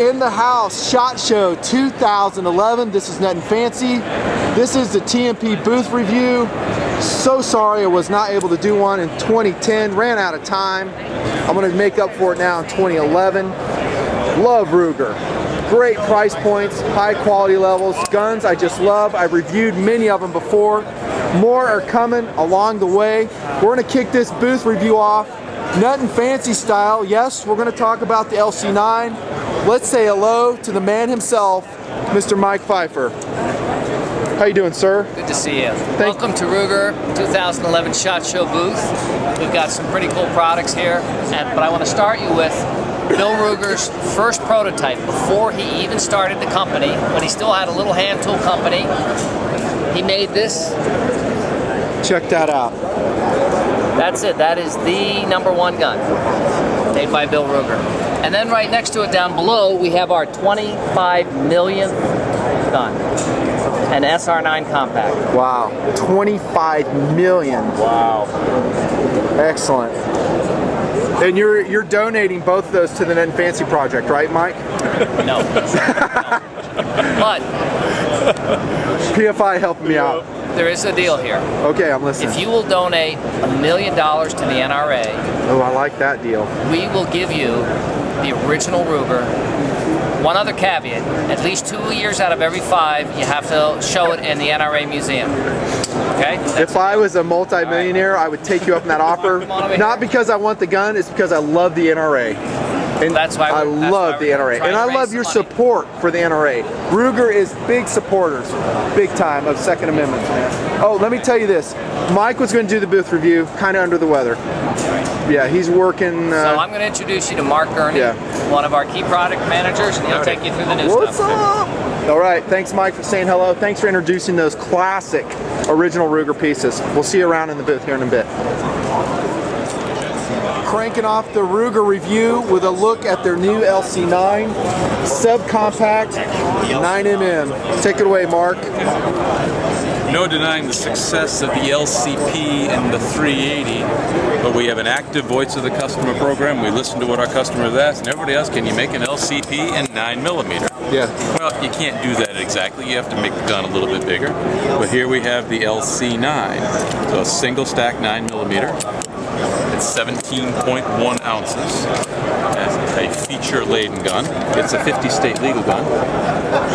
in the house, SHOT Show 2011. This is Nutnfancy. This is the TMP booth review. So sorry I was not able to do one in 2010, ran out of time. I'm gonna make up for it now in 2011. Love Ruger. Great price points, high quality levels, guns I just love. I've reviewed many of them before. More are coming along the way. We're gonna kick this booth review off Nutnfancy style. Yes, we're gonna talk about the LC9. Let's say hello to the man himself, Mr. Mike Pfeiffer. How you doing, sir? Good to see you. Welcome to Ruger 2011 SHOT Show booth. We've got some pretty cool products here, but I want to start you with Bill Ruger's first prototype before he even started the company, when he still had a little hand tool company. He made this. Check that out. That's it. That is the #1 gun made by Bill Ruger. And then right next to it down below, we have our 25 millionth gun. An SR9 compact. Wow, 25 million. Wow. Excellent. And you're donating both of those to the Nutnfancy project, right, Mike? No. But PFI helping me out. There is a deal here. Okay, I'm listening. If you will donate $1 million to the NRA, oh, I like that deal. We will give you the original Ruger. One other caveat, at least 2 years out of every 5, you have to show it in the NRA museum. Okay? If I was a multi-millionaire, I would take you up on that offer. Not because I want the gun, it's because I love the NRA. And that's why I love the NRA. And I love your support for the NRA. Ruger is big supporters, big time, of Second Amendment, man. Oh, let me tell you this. Mike was going to do the booth review, kind of under the weather. Yeah, he's working. So I'm going to introduce you to Mark Gurney, one of our key product managers, and he'll take you through the new stuff. What's up? All right, thanks Mike for saying hello. Thanks for introducing those classic original Ruger pieces. We'll see you around in the booth here in a bit. Cranking off the Ruger review with a look at their new LC9 subcompact 9mm. Take it away, Mark. No denying the success of the LCP and the 380, but we have an active voice of the customer program. We listen to what our customers ask, and everybody else, can you make an LCP in 9mm? Yeah. Well, you can't do that exactly. You have to make the gun a little bit bigger. But here we have the LC9, so a single stack 9mm. It's 17.1 ounces. It's a feature-laden gun. It's a 50-state legal gun.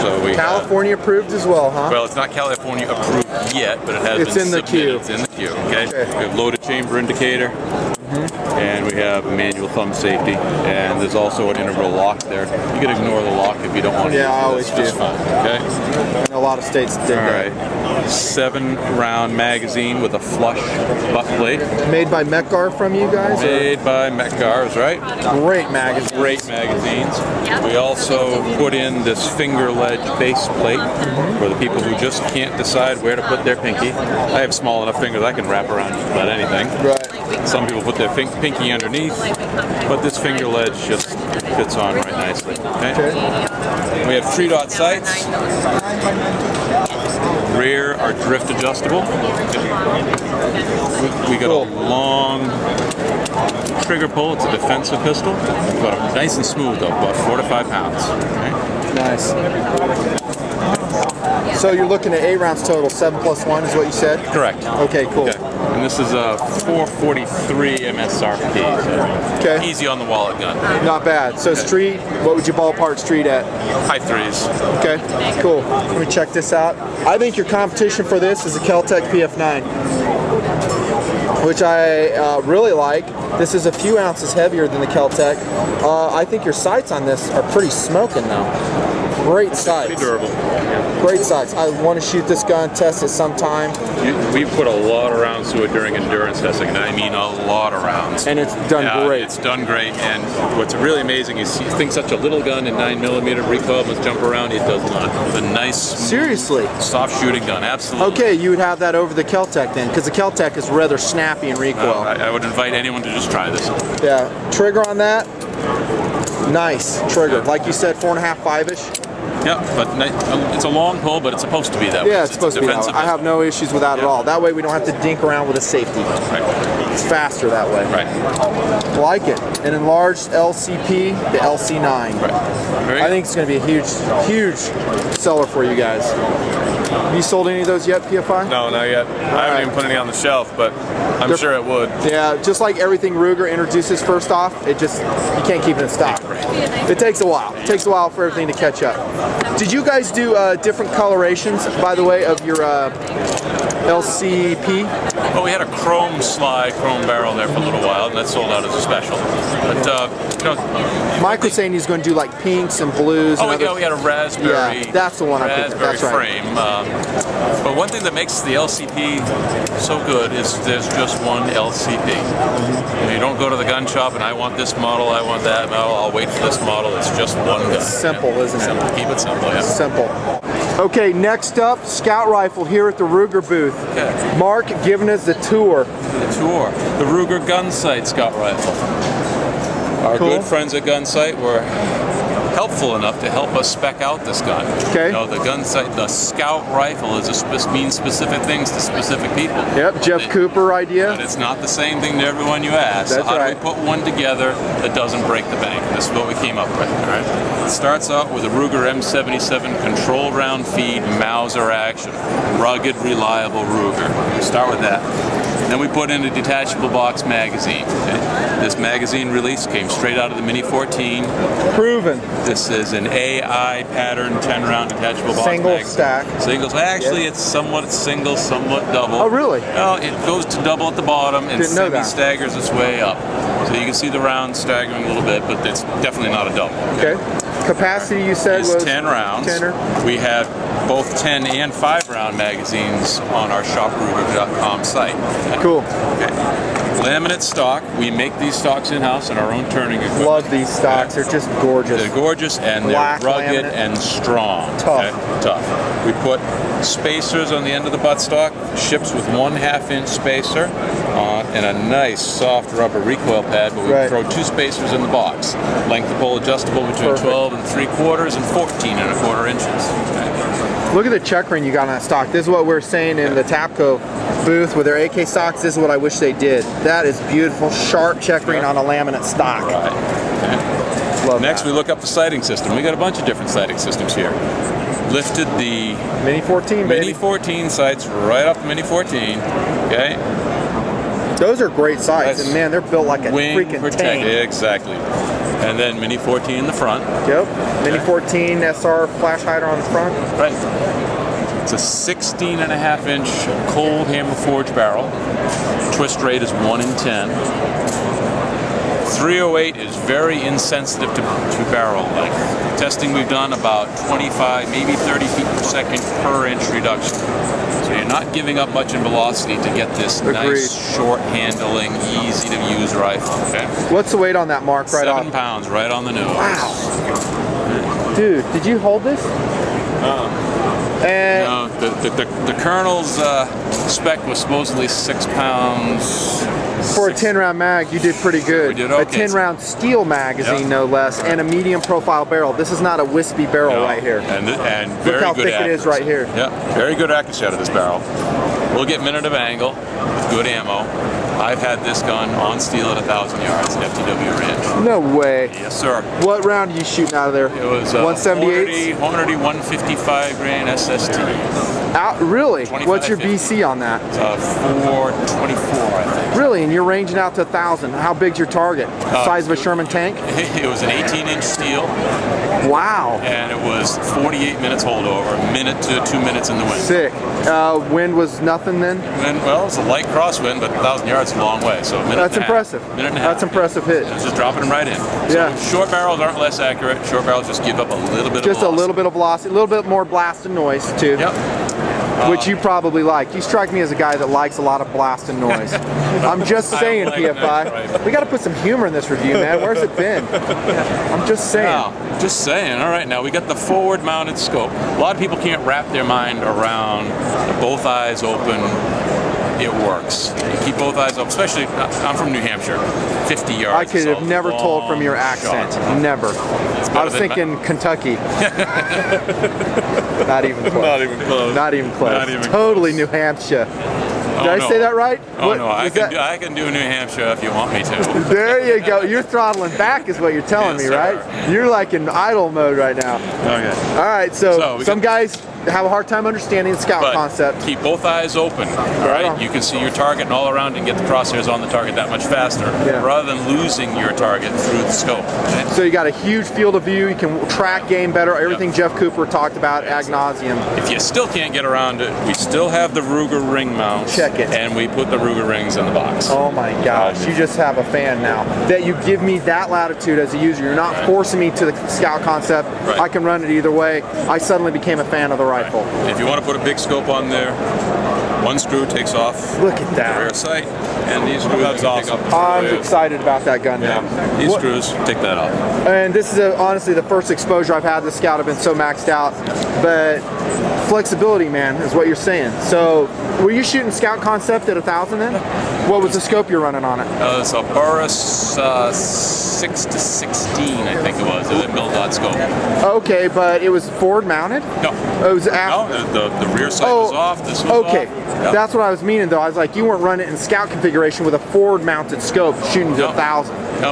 So we California approved as well, huh? Well, it's not California approved yet, but it has been in the queue. It's in the queue. Okay. We have loaded chamber indicator, and we have a manual thumb safety, and there's also an integral lock there. You can ignore the lock if you don't want to. Yeah, I always do. Just fine. Okay. And a lot of states did that. All right. 7-round magazine with a flush butt plate. Made by Metgar from you guys? Made by Metcars, right? Great magazines. Great magazines. We also put in this finger ledge base plate for the people who just can't decide where to put their pinky. I have small enough fingers I can wrap around just about anything. Right. Some people put their pinky underneath, but this finger ledge just fits on right nicely. Okay? We have 3-dot sights. Rear are drift adjustable. We got a long trigger pull. It's a defensive pistol. But nice and smooth though, about 4 to 5 pounds. Okay? Nice. So you're looking at 8 rounds total, 7 plus 1 is what you said? Correct. Okay, cool. Okay. And this is a 443 MSRP. So easy on the wallet gun. Not bad. So street, what would you ballpark street at? High 3s. Okay, cool. Let me check this out. I think your competition for this is a kel-tec PF9, which I really like. This is a few ounces heavier than the kel-tec. I think your sights on this are pretty smoking though. Great sights. Pretty durable. Great sights. I want to shoot this gun, test it sometime. We put a lot of rounds to it during endurance testing, and I mean a lot of rounds. And it's done great. It's done great, and what's really amazing is you think such a little gun in 9mm recoil must jump around. It does not. It's a nice, seriously, soft shooting gun. Absolutely. Okay, you would have that over the kel-tec then, because the kel-tec is rather snappy in recoil. I would invite anyone to just try this. Yeah, trigger on that. Nice trigger, like you said, 4.5, 5-ish. Yeah, but it's a long pull, but it's supposed to be that way. Yeah, it's supposed to be that way. I have no issues with that at all. That way we don't have to dink around with a safety. Right. It's faster that way. Right. Like it. An enlarged LCP, the LC9. Right. I think it's going to be a huge seller for you guys. Have you sold any of those yet, PFI? No, not yet. I haven't even put any on the shelf, but I'm sure it would. Yeah, just like everything Ruger introduces first off, you can't keep it in stock. It takes a while. It takes a while for everything to catch up. Did you guys do different colorations, by the way, of your LCP? Well, we had a chrome slide, chrome barrel there for a little while, and that sold out as a special. But, you know... Mike was saying he's going to do like pinks and blues. Oh, and yeah, we had a raspberry. Yeah, that's the one I picked. That's right. Frame. But one thing that makes the LCP so good is there's just one LCP. You don't go to the gun shop and I want this model, I want that model, I'll wait for this model. It's just one gun. It's simple, isn't it? Simple. Keep it simple, yeah. Simple. Okay, next up, Scout Rifle here at the Ruger booth. Okay. Mark giving us the tour. The Ruger Gun Sight Scout Rifle. Our good friends at Gun Sight were helpful enough to help us spec out this gun. Okay. You know, the gun sight, the Scout Rifle means specific things to specific people. Yep, Jeff Cooper idea. But it's not the same thing to everyone you ask. That's so how right. do we put one together that doesn't break the bank? This is what we came up with. All right. It starts out with a Ruger M77 control round feed Mauser action. Rugged, reliable Ruger. We start with that. Then we put in a detachable box magazine. Okay? This magazine release came straight out of the Mini 14. Proven. This is an AI pattern 10-round detachable box Single magazine. stack. Singles. Actually, it's somewhat single, somewhat double. Oh, really? No, it goes to double at the bottom and Didn't know that. semi-staggers its way up. So you can see the round staggering a little bit, but it's definitely not a double. Okay. Capacity you said It's was 10 rounds. 10er. We have both 10 and 5 round magazines on our shopruger.com site. Cool. Okay. Laminate stock. We make these stocks in-house in our own turning equipment. Love these stocks. They're just gorgeous. They're gorgeous and Black they're rugged laminate. and strong. Tough. Okay? Tough. We put spacers on the end of the buttstock. Ships with 1/2-inch spacer and a nice soft rubber recoil pad, but we throw 2 spacers in the box. Length of pole adjustable between 12 3/4 and 14 1/4 inches. Okay. Look at the check ring you got on that stock. This is what we're saying in the Tapco booth with their AK stocks. This is what I wish they did. That is beautiful, sharp check ring on a laminate stock. Right. Okay. Love Next, that. we look up the sighting system. We got a bunch of different sighting systems here. Lifted the Mini 14, baby. Mini 14 sights right off the Mini 14. Okay. Those are great sights, That's and man, they're built like a wing freaking protect. tank. Exactly. And then Mini 14 in the front. Yep. Mini 14 SR flash hider on the front. Right. It's a 16.5-inch cold hammer forged barrel. Twist rate is 1 in 10. 308 is very insensitive to barrel length. Testing we've done about 25, maybe 30 feet per second per inch reduction. So you're not giving up much in velocity to get this nice, short handling, easy to use rifle. Okay. What's the weight on that, Mark? Right 7 off. pounds, right on the nose. Wow. Dude, did you hold this? And No, the Colonel's spec was supposedly 6 pounds. for a 10-round mag, you did pretty good. We did A okay. 10-round steel magazine, Yep. no less, and a medium profile barrel. This is not a wispy barrel No, right here. And very Look how good thick it is accuracy. right here. Yeah, very good accuracy out of this barrel. We'll get minute of angle with good ammo. I've had this gun on steel at 1,000 yards, FTW range. No way. Yes, sir. What round are you shooting out of there? It was 178? Hornady 155 grain SST. Out, really? 25, What's your 50. BC on that? 424, I think. Really? And you're ranging out to 1,000. How big's your target? Size of a Sherman tank? It was an 18-inch steel, Wow. and it was 48 minutes holdover, a minute to 2 minutes in the wind. Sick. Wind was nothing then? And, well, it's a light crosswind, but 1,000 yards is a long way. So a minute That's and a half. impressive. Minute and a half. That's impressive hit. It's just dropping them right in. Yeah. So short barrels aren't less accurate. Short barrels just give up a little bit Just of velocity. a little bit of velocity, a little bit more blast and noise too. Yep. Which you probably like. You strike me as a guy that likes a lot of blast and noise. I'm just saying, like PFI. that, right. We got to put some humor in this review, man. Where's it been? I'm just saying. Now, just saying. All right, now we got the forward-mounted scope. A lot of people can't wrap their mind around both eyes open. It works. You keep both eyes open, especially, I'm from New Hampshire, 50 yards. I could have never told from your accent. Never. I was thinking Kentucky. Not even close. Not even close. Not even close. Not even Totally close. New Hampshire. Did I say that right? Oh What- no, I was can that- I can do New Hampshire if you want me to. There you go. You're throttling back is what you're telling Yes, me, sir. right? You're like in idle mode right now. Okay. All right, so we some got- guys have a hard time understanding the scout But concept. keep both eyes open. All Right right, on. you can see your target and all around and get the crosshairs on the target that much faster, Yeah. rather than losing your target through the scope. Okay? So you got a huge field of view. You can track game better. Everything Jeff Cooper talked about ad nauseum. If you still can't get around it, we still have the Ruger ring mounts. Check it. And we put the Ruger rings in the box. Oh my gosh, you just have a fan now. That you give me that latitude as a user. You're not forcing me to the scout concept. Right. I can run it either way. I suddenly became a fan of the rifle. If you want to put a big scope on there, one screw takes off Look at the that. rear sight, and these screws That's you can take awesome. off. I'm excited about that gun now. These What- screws take that off. And this is honestly the first exposure I've had. The Scout. I've been so maxed out, but flexibility, man, is what you're saying. So, were you shooting Scout concept at 1,000 then? What was the scope you're running on it? It's a Burris 6 to 16, I think it was. It was a mil-dot scope. Okay, but it was forward mounted. No, It was after. no, the rear sight was off. This was okay. off. Yeah. That's what I was meaning though. I was like, you weren't running it in Scout configuration with a forward mounted scope shooting to No. 1,000. No,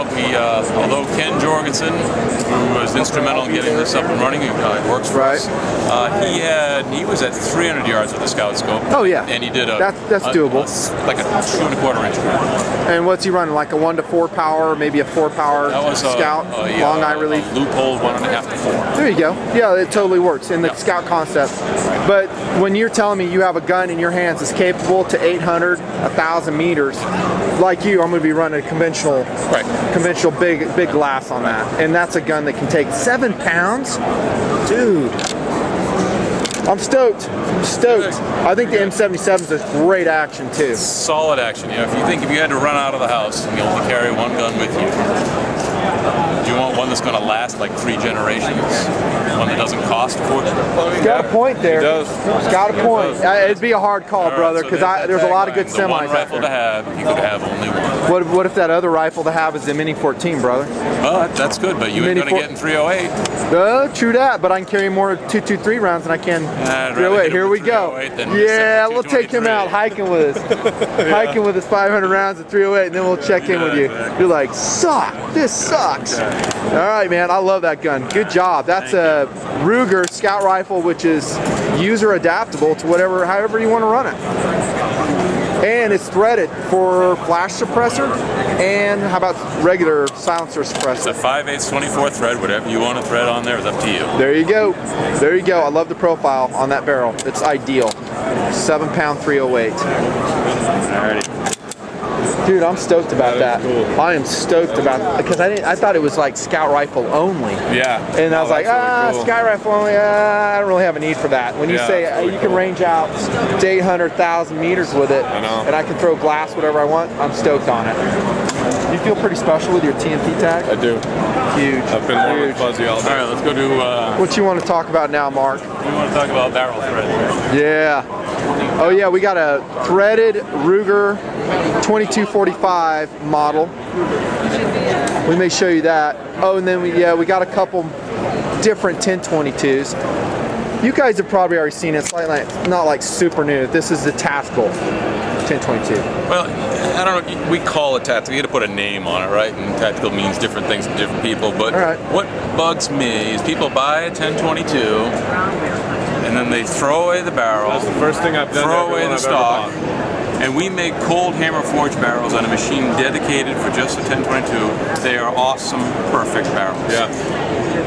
although Ken Jorgensen, who was instrumental in getting this up and running, it works for Right. us. He was at 300 yards with the Scout scope. Oh, yeah. and he did That's doable. like a 2¼ inch. And what's he running? Like a 1 to 4 power, maybe a 4 power That was Scout, long eye relief. loophole 1.5 to 4. There you go. Yeah, it totally works in the Yeah. Scout concept. But when you're telling me you have a gun in your hands that's capable to 800, 1,000 meters, like you, I'm going to be running a conventional big glass on that. And that's a gun that can take 7 pounds? Dude. I'm stoked. I think the M77 is a great action too. Solid action. If you had to run out of the house and you only carry one gun with you, do you want one that's going to last like 3 generations? One that doesn't cost a fortune? He's got a point there. He does. He's got a point. It'd be a hard call, brother, because there's a lot of good The one semis out rifle to there. have, you could have only one. What if that other rifle to have is the Mini 14, brother? Well, that's good, but you ain't Mini going to get in 308. True that, but I can carry more 223 rounds than I can I'd rather 308. hit Here him we with go. 308 than Yeah, with we'll take him out 223. hiking with us. Hiking with us 500 rounds at 308, and then we'll check in with you. exactly. You're like, this sucks. All right, man, I love that gun. Good job. That's a Ruger Scout rifle, which is user adaptable to however you want to run it. And it's threaded for flash suppressor and how about regular silencer It's a suppressor. 5/8 24 thread. Whatever you want to thread on there is up to you. There you go. There you go. I love the profile on that barrel. It's ideal. 7 pound 308. Alrighty. Dude, I'm stoked about that. That is cool. I am stoked about because I thought it was like Scout rifle only. Yeah. And I was like, that's really cool. Scout rifle only, I don't really have a need for that. When you Yeah, say that's really you can cool. range out to 800,000 meters with it, I know. and I can throw glass whatever I want, I'm stoked on it. You feel pretty special with your TMP tag? I do. Huge. I've been warm Huge. and fuzzy all All day. right, let's go to. What you want to talk about now, Mark? We want to talk about barrel thread. Yeah. Oh yeah, we got a threaded Ruger 2245 model. We may show you that. Oh, and then we got a couple different 1022s. You guys have probably already seen it. It's not like super new. This is the tactical 1022. Well, I don't know. We call it tactical. You got to put a name on it, right? And tactical means different things to different people. But All right. what bugs me is people buy a 1022 and then they throw away the barrel, That's the first thing I've done. to throw away everyone the I've ever stock, bought. and we make cold hammer forged barrels on a machine dedicated for just the 1022. They are awesome, perfect barrels. Yeah.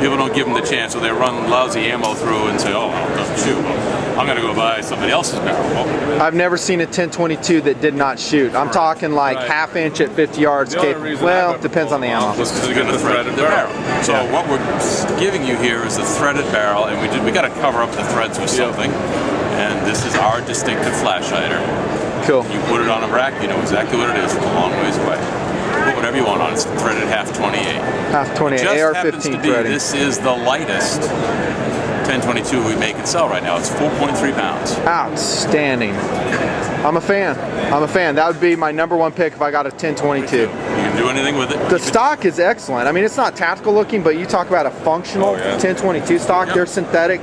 People don't give them the chance, so they run lousy ammo through and say, "Oh, well, it doesn't shoot. Well, I'm going to go buy somebody else's barrel." Well, I've never seen a 1022 that did not shoot. I'm talking like Right. half inch at 50 yards. The only reason Well, I've ever depends on the ammo. This is to going get to the thread threaded the barrel. barrel. So Yeah. what we're giving you here is the threaded barrel, and we got to cover up the threads with something. And this is our distinctive flash hider. Cool. You put it on a rack, you know exactly what it is from a long ways away. Put whatever you want on it. It's threaded half 28. Half 28, Just happens AR-15 to be threading. this is the lightest 1022 we make and sell right now. It's 4.3 pounds. Outstanding. I'm a fan. I'm a fan. That would be my #1 pick if I got a 1022. You can do anything with it. The stock is excellent. I mean, it's not tactical looking, but you talk about a functional 1022 stock. Yep. They're synthetic.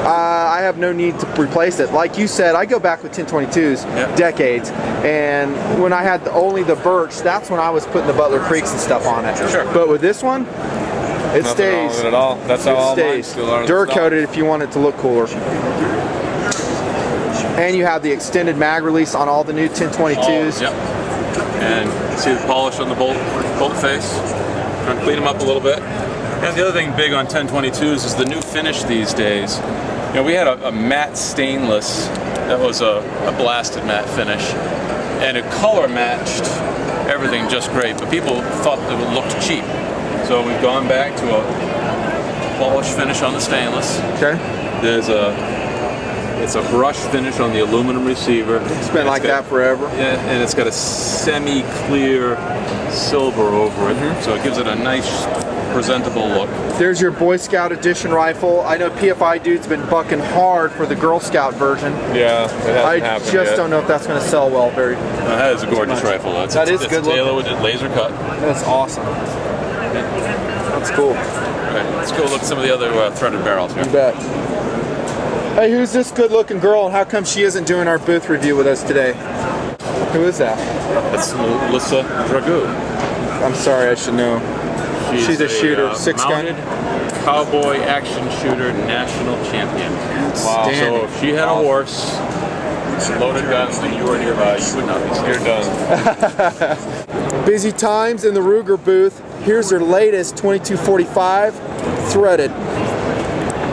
I have no need to replace it. Like you said, I go back with 1022s decades, and when I had only the birch, that's when I was putting the Butler Creeks and stuff on it. Sure. But with this one, it Nothing stays. wrong with it at all. That's how It all mine stays. still are. Dur-coated if you want it to look cooler. And you have the extended mag release on all the new 1022s. Yep. And see the polish on the bolt face. Trying to clean them up a little bit. And the other thing big on 1022s is the new finish these days. You know, we had a matte stainless that was a blasted matte finish, and it color matched everything just great, but people thought that it looked cheap. So we've gone back to a polish finish on the stainless. Okay. It's a brush finish on the aluminum receiver. It's been like that forever. Yeah, and it's got a semi-clear silver over it, so it gives it a nice, presentable look. There's your Boy Scout edition rifle. I know PFI dude's been bucking hard for the Girl Scout version. Yeah, it hasn't I happened just yet. don't know if that's going to sell well. That is a gorgeous rifle. That is good looking. Tailor with it, laser cut. That's awesome. That's cool. Right, let's go look at some of the other threaded barrels here. You bet. Hey, who's this good-looking girl, and how come she isn't doing our booth review with us today? Who is that? That's Melissa Dragoo. I'm sorry, I should know. She's a shooter, mounted cowboy action shooter national champion. Wow. So if she had a horse, loaded guns, and you were nearby, you would not be scared. You're done. Busy times in the Ruger booth. Here's their latest 2245 threaded.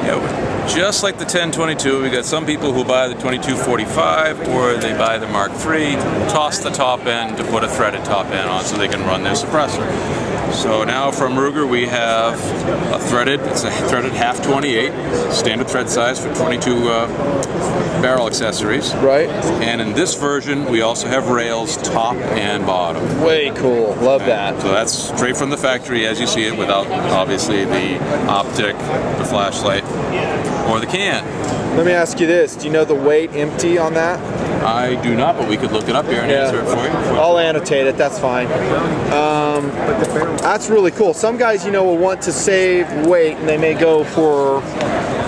Yeah, just like the 1022, we got some people who buy the 2245 or they buy the Mark III, toss the top end to put a threaded top end on so they can run their suppressor. So now from Ruger we have a threaded, it's a threaded half 28, standard thread size for 22 barrel accessories. Right. And in this version we also have rails top and bottom. Way cool. Love that. So that's straight from the factory as you see it, without obviously the optic, the flashlight, or the can. Let me ask you this. Do you know the weight empty on that? I do not, but we could look it up here and answer it for you. I'll annotate it. That's fine. That's really cool. Some guys, you know, will want to save weight, and they may go for,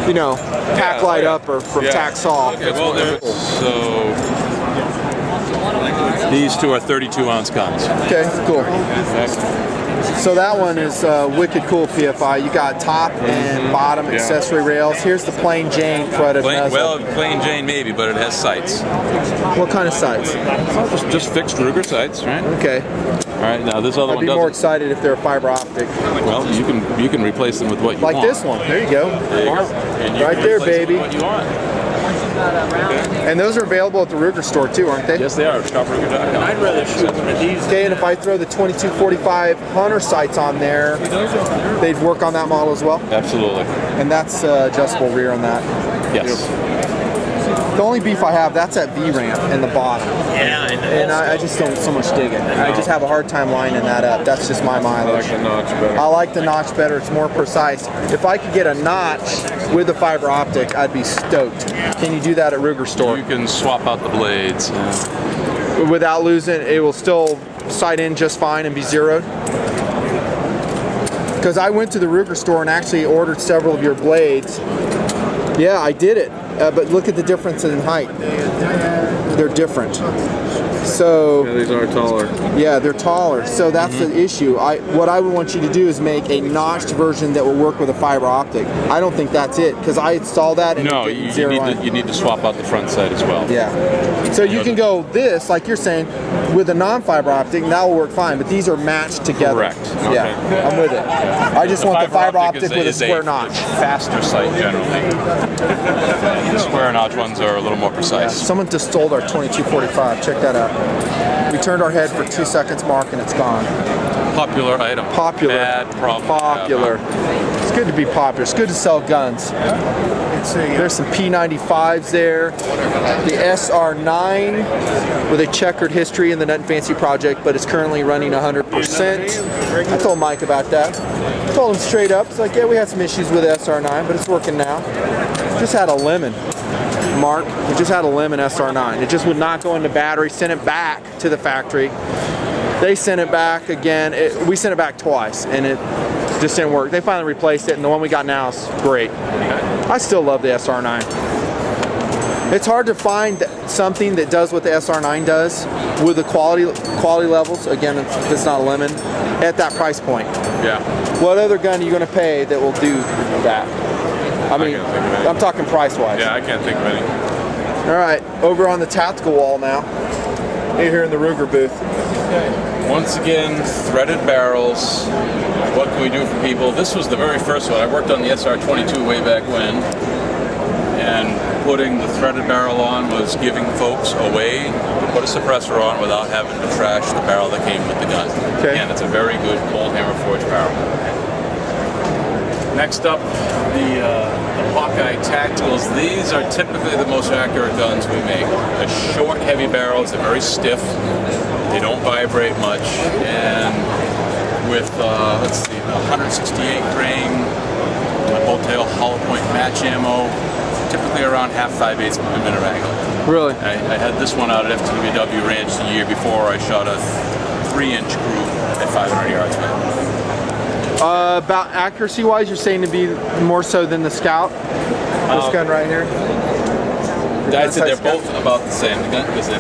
you know, pack light up or from Taxol. Okay, well, so these two are 32-ounce guns. Okay, cool. So that one is wicked cool, PFI. You got top and bottom accessory rails. Here's the plain Jane threaded muzzle. Plain Jane maybe, but it has sights. What kind of sights? Just fixed Ruger sights, right? Okay. All right, now this other I'd one be more excited if they're fiber optic. Well, you can replace them with what you like want. This one. There you go. There you go. And you Right can there, replace them baby. with what you want. And those are available at the Ruger store too, aren't they? Yes, they are. ShopRuger.com. I'd rather shoot them at these. Okay, and if I throw the 2245 Hunter sights on there, they'd work on that model as well? Absolutely. And that's adjustable rear on that. Yes. The only beef I have, that's that V-ramp in the bottom. Yeah, And I just don't so much dig it. I just have a hard time lining that up. That's just my I mileage. like the notch better. I like the notch better. It's more precise. If I could get a notch with the fiber optic, I'd be stoked. Can you do that at Ruger store? You can swap out the blades. Without losing, it will still sight in just fine and be zeroed? Because I went to the Ruger store and actually ordered several of your blades. Yeah, I did it. But look at the difference in height. They're different. So Yeah, these are taller. yeah, they're taller. So that's the issue. What I would want you to do is make a notched version that will work with a fiber optic. I don't think that's it because I installed that and No, it didn't you zero in. need to swap out the front sight as well. Yeah. So you can go this, like you're saying, with a non-fiber optic, and that will work fine. But these are matched together. Correct. Yeah, I'm with it. I just want the fiber optic with a square notch. Faster sight generally. The square notch ones are a little more precise. Someone just stole our 2245. Check that out. We turned our head for 2 seconds, Mark, and it's gone. Popular item. Popular. Bad problem. Popular. It's good to be popular. It's good to sell guns. There's some P95s there. The SR9 with a checkered history in the Nutnfancy project, but it's currently running 100%. I told Mike about that. Told him straight up, it's like, yeah, we had some issues with the SR9, but it's working now. Just had a lemon, Mark. We just had a lemon SR9. It just would not go in the battery. Sent it back to the factory. They sent it back again. We sent it back twice, and it just didn't work. They finally replaced it, and the one we got now is great. I still love the SR9. It's hard to find something that does what the SR9 does with the quality levels. Again, it's not a lemon at that price point. Yeah. What other gun are you going to pay that will do that? I mean, I'm talking price-wise. Yeah, I can't think of any. All right, over on the tactical wall now. Here in the Ruger booth. Once again, threaded barrels. What can we do for people? This was the very first one. I worked on the SR22 way back when, and putting the threaded barrel on was giving folks a way to put a suppressor on without having to trash the barrel that came with the gun. Okay. And it's a very good cold hammer forged barrel. Next up, the Hawkeye Tacticals. These are typically the most accurate guns we make. They're short, heavy barrels. They're very stiff. They don't vibrate much. And with, let's see, the 168 grain Hotel hollow point match ammo, typically around half 5/8 millimeter angle. Really? I had this one out at FTW Ranch the year before. I shot a 3-inch group at 500 yards away. About accuracy-wise, you're saying to be more so than the Scout? This gun right here? I'd say they're both about the same.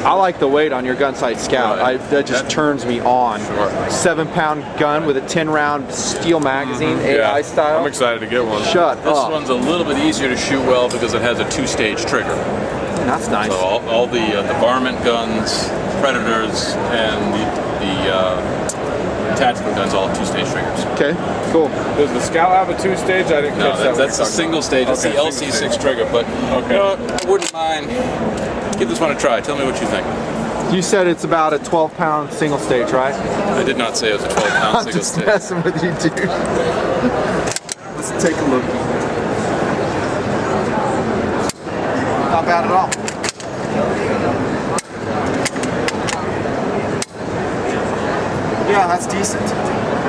I like the weight on your gun sight Scout. Right. That just turns me on. Sure. 7-pound gun with a 10-round steel magazine, AI style. I'm excited to get one. Shut This up. one's a little bit easier to shoot well because it has a 2-stage trigger. That's nice. So all the varmint guns, Predators, and the tactical guns all have 2-stage triggers. Okay, cool. Does the Scout have a 2-stage? I didn't No, catch that. that's a single stage. It's the Okay, LC6 trigger, but you know, I wouldn't mind. Give this one a try. Tell me what you think. You said it's about a 12-pound single stage, right? I did not say it was a 12-pound I'm single just stage. messing with you, dude. Let's take a look. Not bad at all. Yeah, that's decent.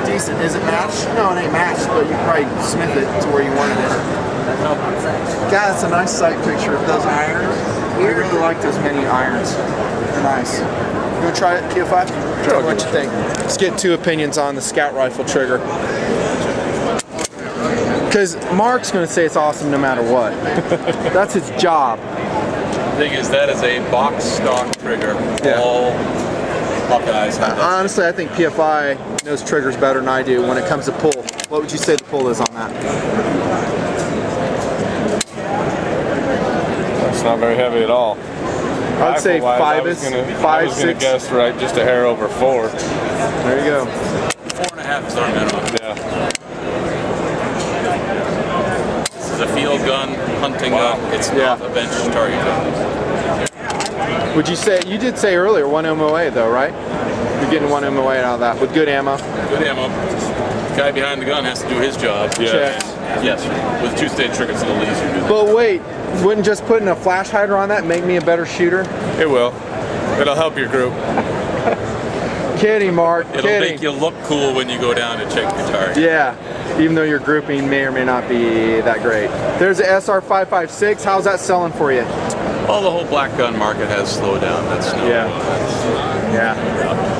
Decent. Is it matched? No, it ain't matched, but you probably smith it to where you wanted it. God, that's a nice sight picture of those irons. We really like those mini irons. They're nice. You want to try it, PFI? Tell me what you think. Let's get two opinions on the Scout rifle trigger. Because Mark's going to say it's awesome no matter what. That's his job. The thing is, that is a box stock trigger. Yeah. All Hawkeyes have that. Honestly, I think PFI knows triggers better than I do when it comes to pull. What would you say the pull is on that? It's not very heavy at all. I'd say Rifle-wise, 5 I was gonna 6. guess right, just a hair over 4. There you go. 4.5 is our minimum. Yeah. This is a field gun, hunting gun. It's not a bench target gun. Would you say, you did say earlier 1 MOA though, right? You're getting 1 MOA out of that with good ammo. Good ammo. The guy behind the gun has to do his job. Check. Yes, with 2-stage trigger, it's a little easier to do that. But wait, wouldn't just putting a flash hider on that make me a better shooter? It will. It'll help your group. Kidding, Mark. It'll kidding. make you look cool when you go down to check your target. Yeah, even though your grouping may or may not be that great. There's the SR556. How's that selling for you? Well, the whole black gun market has slowed down. That's no. Yeah.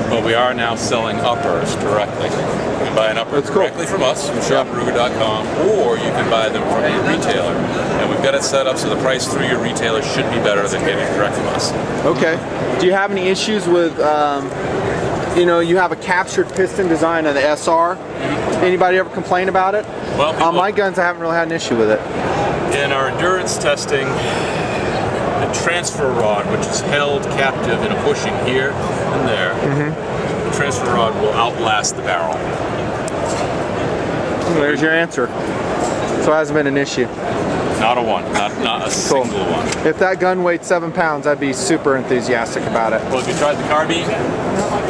But we are now selling uppers directly. You can buy an upper That's cool. directly from us, from shopruger.com, or you can buy them from a retailer. And we've got it set up so the price through your retailer should be better than getting it direct from us. Okay. Do you have any issues with, you know, you have a captured piston design on the SR? Anybody ever complain about it? Well, On people- my guns, I haven't really had an issue with it. In our endurance testing, the transfer rod, which is held captive in a bushing here and there, the transfer rod will outlast the barrel. There's your answer. So it hasn't been an issue. Not a one, not a single one. If that gun weighed 7 pounds, I'd be super enthusiastic about it. Well, have you tried the carbine?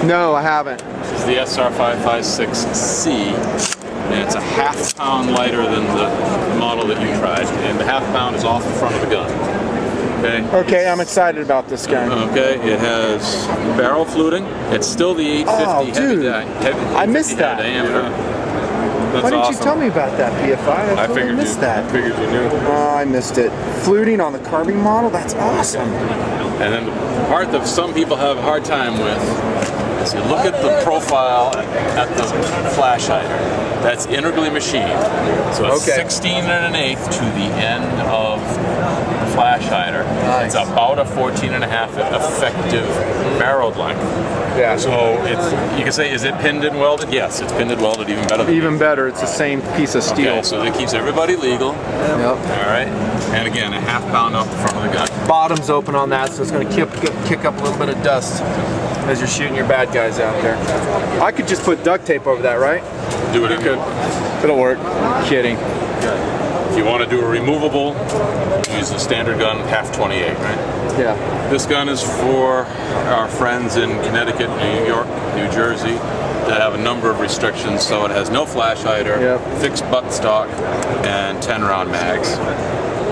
No, I haven't. This is the SR556C, and it's a ½ pound lighter than the model that you tried, and the ½ pound is off the front of the gun. Okay. Okay, I'm excited about this gun. Okay, it has barrel fluting. It's still the 850 Oh, dude. heavy I missed that. diameter. Why didn't awesome. you tell me about that, PFI? I figured missed that. Figured you knew. Oh, I missed it. Fluting on the carving model? That's awesome. And then the part that some people have a hard time with is you look at the profile at the flash hider. That's integrally machined. So it's 16 1/8 to the end of the flash hider. Nice. It's about a 14.5 effective barreled length. Yeah. So it's, you can say, is it pinned and welded? Yes, it's pinned and welded, even better. Even better, it's the same piece of steel. Okay, so that keeps everybody legal. Yep. All right. And again, a half pound off the front of the gun. Bottom's open on that, so it's going to kick up a little bit of dust as you're shooting your bad guys out there. I could just put duct tape over that, right? Do what it could. It'll work. Kidding. If you want to do a removable, use the standard gun, half 28, right? Yeah. This gun is for our friends in Connecticut, New York, New Jersey that have a number of restrictions. So it has no flash hider, fixed buttstock, and 10-round mags.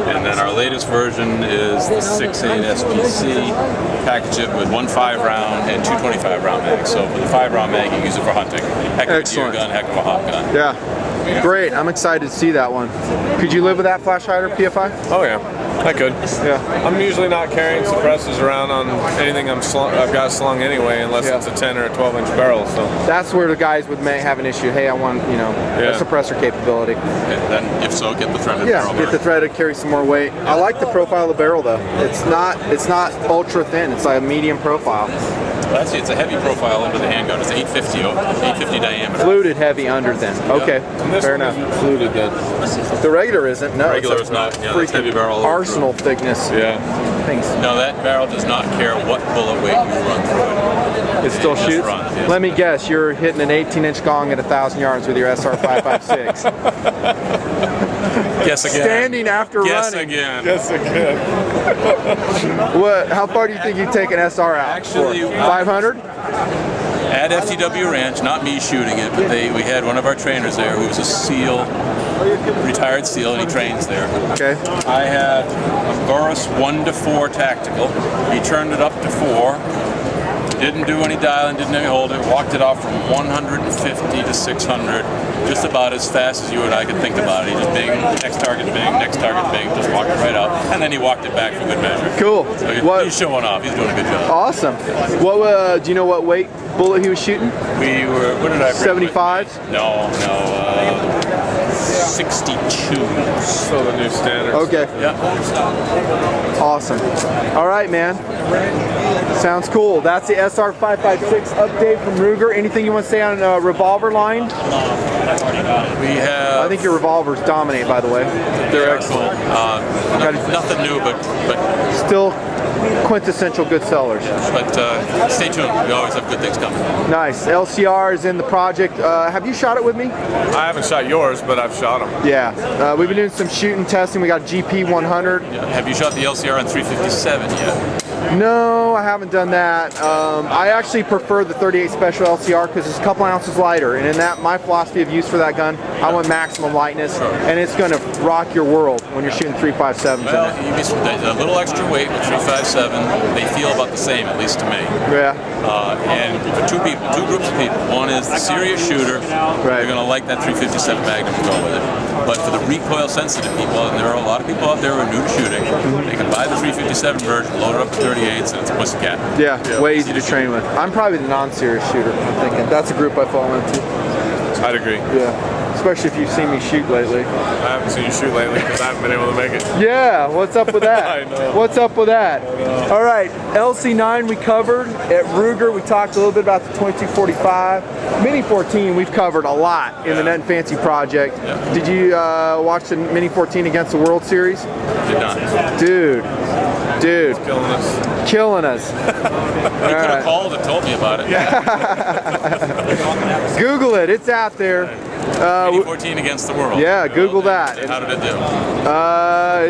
And then our latest version is the 6.8 SPC. Package it with 1 5-round and 2 25-round mags. So for the 5-round mag, you use it for hunting. Heck of a deer gun, heck of a hawk gun. Yeah. Great. I'm excited to see that one. Could you live with that flash hider, PFI? Oh yeah, I could. Yeah. I'm usually not carrying suppressors around on anything I've got slung anyway, unless it's a 10 or a 12-inch barrel. So that's where the guys would have an issue. Hey, I want a suppressor capability. And then, if so, get the threaded barrel. Get the threaded, carry some more weight. I like the profile of the barrel though. It's not ultra thin. It's like a medium profile. Well, actually, it's a heavy profile under the handgun. It's 850 diameter. Fluted heavy under then. Okay, fair enough. Fluted then. The regular isn't. No, Regular is not. Yeah, that's heavy barrel. Arsenal thickness. Yeah. Thanks. No, that barrel does not care what bullet weight you run through it. It still just shoots? runs, yes. Let me guess, you're hitting an 18-inch gong at 1,000 yards with your SR556. Guess again. Standing after Guess running. again. Yes, again. How far do you think you take an SR out? Actually, 500? At FTW Ranch, not me shooting it, but we had one of our trainers there who was a SEAL, retired SEAL, and he trains there. Okay. I had a Burris 1-4 tactical. He turned it up to 4. Didn't do any dialing, didn't any hold it. Walked it off from 150 to 600, just about as fast as you and I could think about it. He just bing, next target bing, next target bing, just walked it right out, and then he walked it back for good measure. Cool. So he's showing off. He's doing a good job. Awesome. What do you know what weight bullet he was shooting? We were, what did I bring? 75s? No, 62. So the new standard. Okay. Yeah. Awesome. All right, man. Sounds cool. That's the SR556 update from Ruger. Anything you want to say on revolver line? We have. I think your revolvers dominate, by the way. They're excellent. Nothing new, but still quintessential good sellers. But stay tuned. We always have good things coming. Nice. LCR is in the project. Have you shot it with me? I haven't shot yours, but I've shot them. Yeah. We've been doing some shooting testing. We got GP 100. Yeah. Have you shot the LCR on 357 yet? No, I haven't done that. I actually prefer the 38 Special LCR because it's a couple ounces lighter, and in that, my philosophy of use for that gun, I want maximum lightness, and it's going to rock your world when you're shooting 357s. Well, you'd be a little extra weight with 357. They feel about the same, at least to me. Yeah. And for two groups of people. One is the serious shooter. They're going to like that 357 Magnum and go with it. But for the recoil-sensitive people, and there are a lot of people out there who are new to shooting, they can buy the 357 version, load it up to 38s, and it's a pussycat. Yeah, way easy to train with. I'm probably the non-serious shooter, I'm thinking. That's a group I fall into. I'd agree. Yeah. Especially if you've seen me shoot lately. I haven't seen you shoot lately because I haven't been able to make it. Yeah, what's up with that? I know. What's up with that? All right, LC9 we covered. At Ruger, we talked a little bit about the 2245. Mini 14 we've covered a lot in the Nutnfancy project. Yeah. Did you watch the Mini 14 against the World Series? Did not. Dude. Killing us. Killing us. You could have called and told me about it. Google it, it's out there. Mini 14 against the world. Yeah, Google that. And how did it do?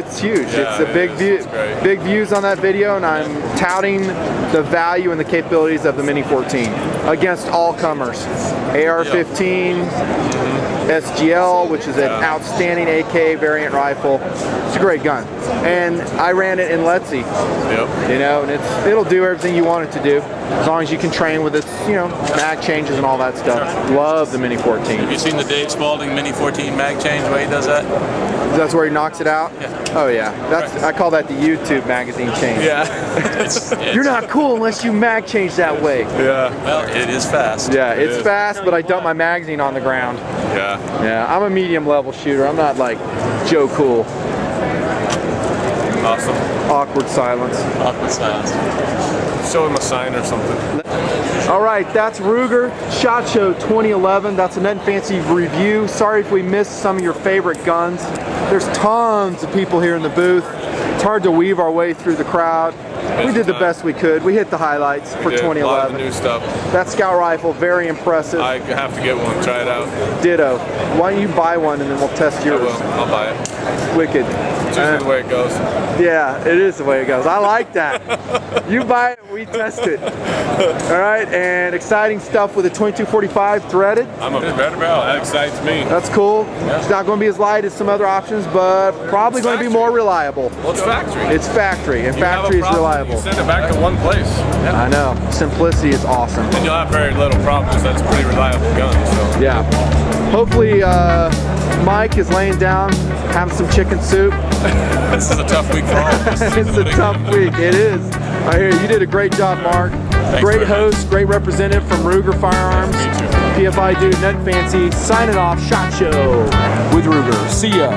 It's huge. Yeah, it's a big view, It's great. big views on that video, and I'm touting the value and the capabilities of the Mini 14 against all comers. AR-15, SGL, which is an outstanding AK variant rifle. It's a great gun. and I ran it in Letzi. Yep. You know, and it'll do everything you want it to do, as long as you can train with its, you know, mag changes and all that stuff. Love the Mini 14. Have you seen the Dave Spalding Mini 14 mag change, the way he does that? That's where he knocks it out? Yeah. Oh yeah, I call that the YouTube magazine change. Yeah. You're not cool unless you mag change that way. Yeah. Well, it is fast. Yeah, it's fast, but I dump my magazine on the ground. Yeah. Yeah, I'm a medium level shooter. I'm not like Joe Cool. Awesome. Awkward silence. Awkward silence. Show him a sign or something. All right, that's Ruger SHOT Show 2011. That's a Nutnfancy review. Sorry if we missed some of your favorite guns. There's tons of people here in the booth. It's hard to weave our way through the crowd. We did the best we could. We hit the highlights for 2011. A lot of new stuff. That Scout rifle, very impressive. I have to get one. Try it out. Ditto. Why don't you buy one and then we'll test yours? I will. I'll buy it. Wicked. It's usually the way it goes. Yeah, it is the way it goes. I like that. You buy it, we test it. All right, and exciting stuff with the 2245 threaded. I'm a better barrel. That excites me. That's cool. It's not going to be as light as some other options, but probably going to be more reliable. Well, it's factory. It's factory, and You have a factory is problem, reliable. You send it back to one place. I know. Simplicity is awesome. And you'll have very little problems. That's a pretty reliable gun. So. Yeah. Hopefully, Mike is laying down, having some chicken soup. This is a tough week for all of us. It's a tough week. It is. I hear you did a great job, Mark. Great host, great representative from Ruger Firearms. PFI dude, Nutnfancy, signing off. SHOT Show with Ruger. See ya.